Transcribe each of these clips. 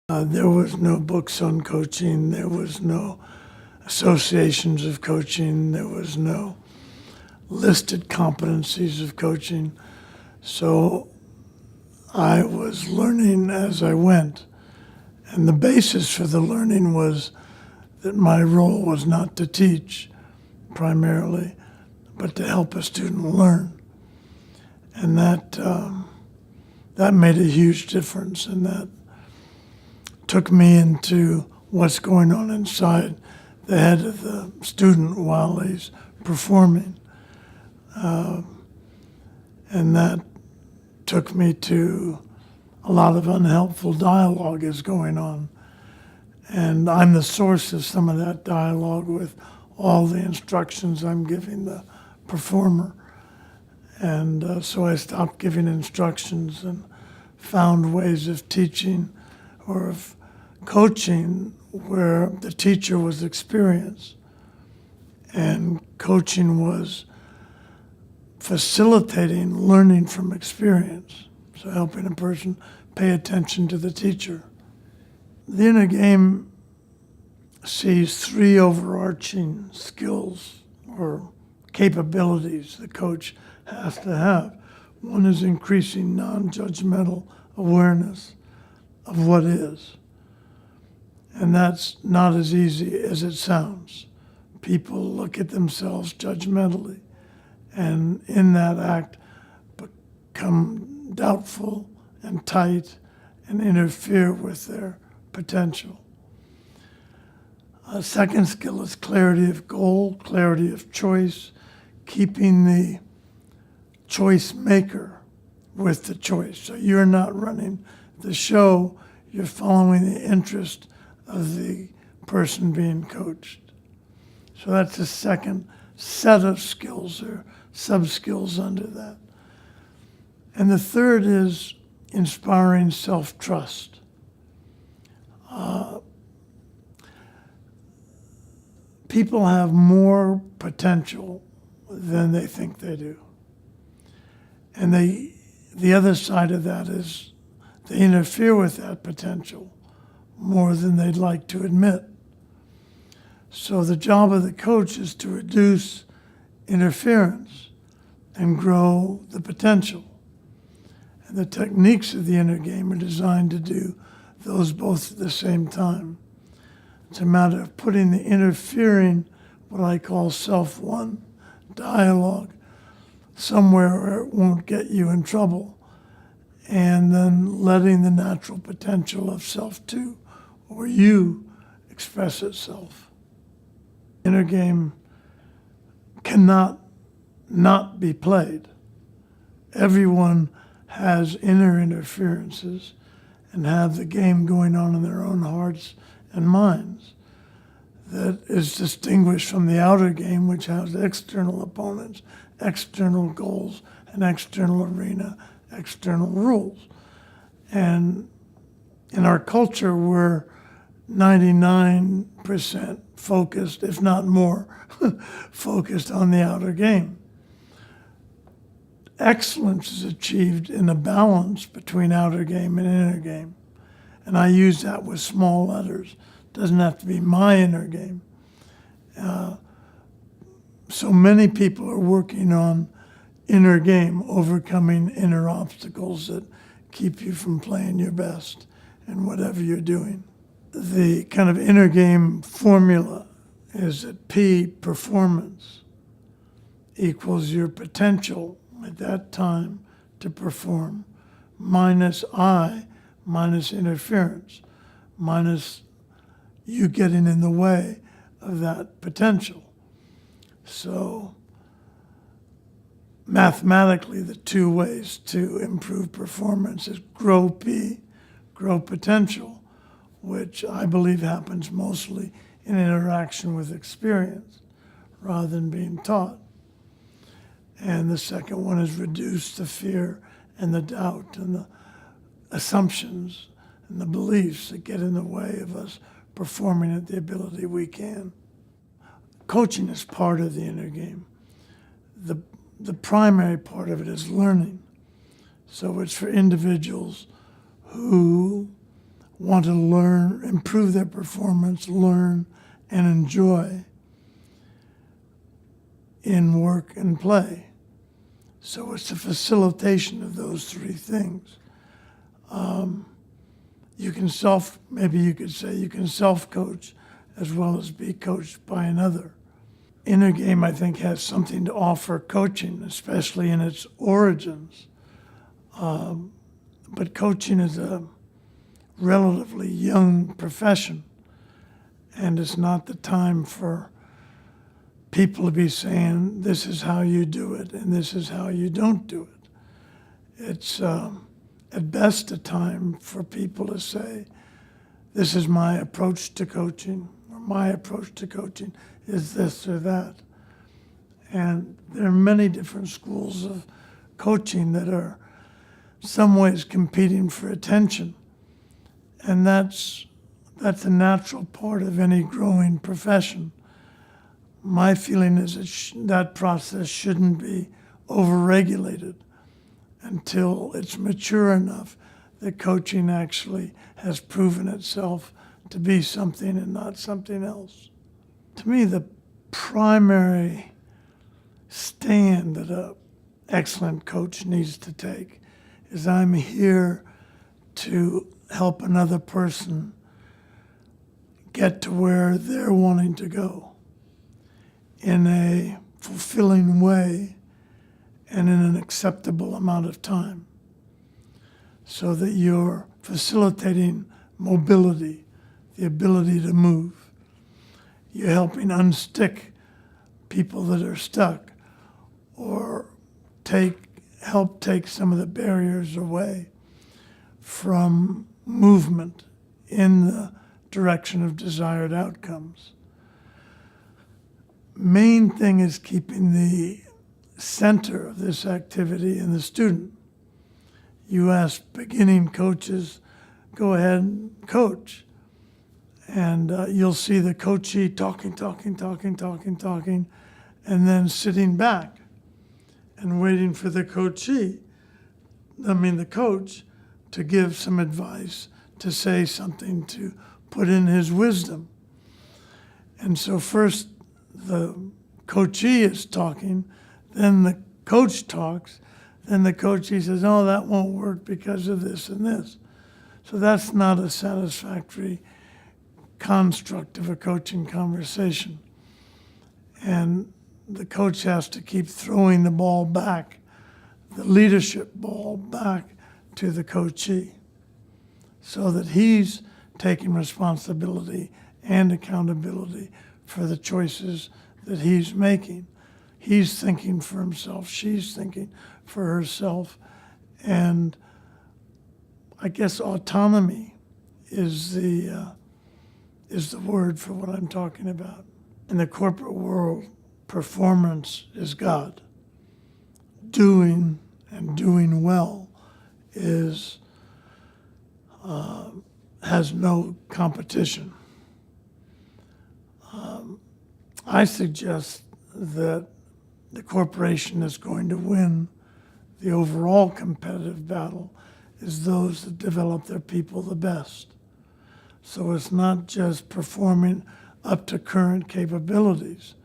There was no books on coaching. There was no associations of coaching. There was no listed competencies of coaching. So I was learning as I went. And the basis for the learning was that my role was not to teach primarily, but to help a student learn. And that made a huge difference, and that took me into what's going on inside the head of the student while he's performing. And that took me to a lot of unhelpful dialogue is going on. And I'm the source of some of that dialogue with all the instructions I'm giving the performer. And so I stopped giving instructions and found ways of teaching or of coaching where the teacher was experienced and coaching was facilitating learning from experience, so helping a person pay attention to the teacher. The inner game sees three overarching skills or capabilities the coach has to have. One is increasing non-judgmental awareness of what is. And that's not as easy as it sounds. People look at themselves judgmentally, and in that act become doubtful and tight and interfere with their potential. A second skill is clarity of goal, clarity of choice, keeping the choice maker with the choice. So you're not running the show, you're following the interest of the person being coached. So that's the second set of skills or sub-skills under that. And the third is inspiring self-trust. People have more potential than they think they do. And the other side of that is they interfere with that potential more than they'd like to admit. So the job of the coach is to reduce interference and grow the potential. And the techniques of the inner game are designed to do those both at the same time. It's a matter of putting the interfering, what I call self-one dialogue, somewhere where it won't get you in trouble, and then letting the natural potential of self-two, or you, express itself. Inner game cannot not be played. Everyone has inner interferences and have the game going on in their own hearts and minds that is distinguished from the outer game, which has external opponents, external goals, an external arena, external rules. And in our culture, we're 99% focused, if not more, focused on the outer game. Excellence is achieved in a balance between outer game and inner game. And I use that with small letters. It doesn't have to be my inner game. So many people are working on inner game, overcoming inner obstacles that keep you from playing your best in whatever you're doing. The kind of inner game formula is that P, performance, equals your potential at that time to perform, minus I, minus interference, minus you getting in the way of that potential. So mathematically, the two ways to improve performance is grow P, grow potential, which I believe happens mostly in interaction with experience rather than being taught. And the second one is reduce the fear and the doubt and the assumptions and the beliefs that get in the way of us performing at the ability we can. Coaching is part of the inner game. The primary part of it is learning. So it's for individuals who want to learn, improve their performance, learn, and enjoy in work and play. So it's a facilitation of those three things. You can maybe you could say you can self-coach as well as be coached by another. Inner game, I think, has something to offer coaching, especially in its origins. But coaching is a relatively young profession, and it's not the time for people to be saying, this is how you do it, and this is how you don't do it. It's at best a time for people to say, this is my approach to coaching, or my approach to coaching is this or that. And there are many different schools of coaching that are some ways competing for attention. And that's a natural part of any growing profession. My feeling is that that process shouldn't be overregulated until it's mature enough that coaching actually has proven itself to be something and not something else. To me, the primary stand that an excellent coach needs to take is, I'm here to help another person get to where they're wanting to go in a fulfilling way and in an acceptable amount of time, so that you're facilitating mobility, the ability to move. You're helping unstick people that are stuck, or help take some of the barriers away from movement in the direction of desired outcomes. Main thing is keeping the center of this activity in the student. You ask beginning coaches, go ahead and coach. And you'll see the coachee talking, and then sitting back and waiting for the coach, to give some advice, to say something, to put in his wisdom. And so first the coachee is talking, then the coach talks, then the coachee says, oh, that won't work because of this and this. So that's not a satisfactory construct of a coaching conversation. And the coach has to keep throwing the ball back, the leadership ball back to the coachee, so that he's taking responsibility and accountability for the choices that he's making. He's thinking for himself, she's thinking for herself. And I guess autonomy is the word for what I'm talking about. In the corporate world, performance is God. Doing and doing well has no competition. I suggest that the corporation that's going to win the overall competitive battle is those that develop their people the best. So it's not just performing up to current capabilities,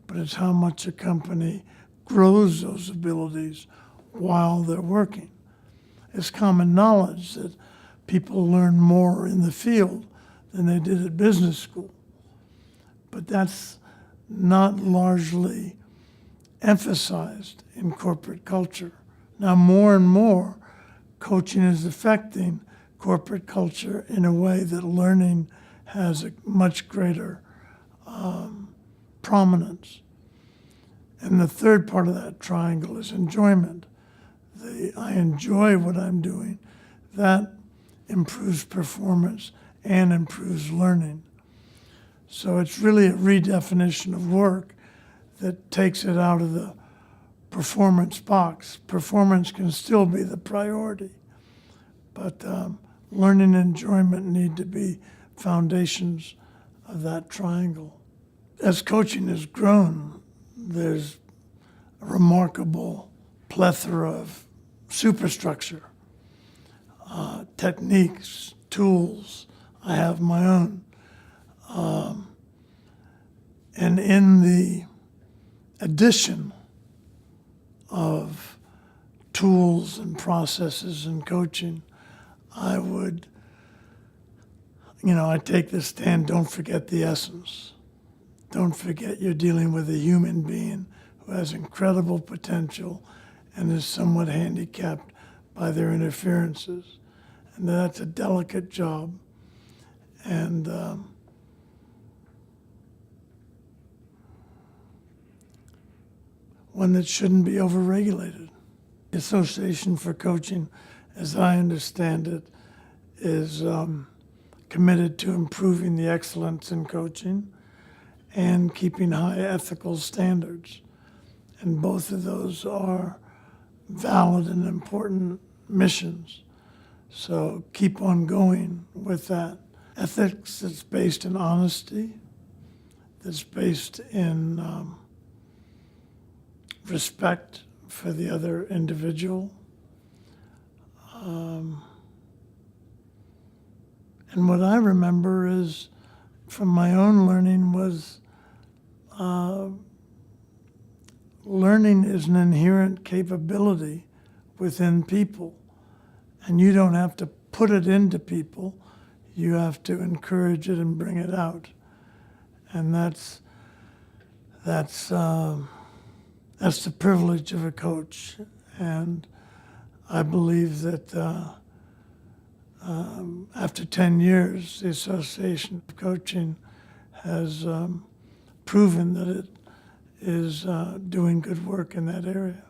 but it's how much a company grows those abilities while they're working. It's common knowledge that people learn more in the field than they did at business school. But that's not largely emphasized in corporate culture. Now, more and more, coaching is affecting corporate culture in a way that learning has a much greater prominence. And the third part of that triangle is enjoyment. I enjoy what I'm doing. That improves performance and improves learning. So it's really a redefinition of work that takes it out of the performance box. Performance can still be the priority, but learning and enjoyment need to be foundations of that triangle. As coaching has grown, there's a remarkable plethora of superstructure, techniques, tools. I have my own. And in the addition of tools and processes and coaching, I would, I take this stand, don't forget the essence. Don't forget you're dealing with a human being who has incredible potential and is somewhat handicapped by their interferences. And that's a delicate job. And one that shouldn't be overregulated. The Association for Coaching, as I understand it, is committed to improving the excellence in coaching and keeping high ethical standards. And both of those are valid and important missions. So keep on going with that. Ethics that's based in honesty, that's based in respect for the other individual. And what I remember is, from my own learning, was learning is an inherent capability within people. And you don't have to put it into people. You have to encourage it and bring it out. And that's the privilege of a coach. And I believe that after 10 years, the Association of Coaching has proven that it is doing good work in that area.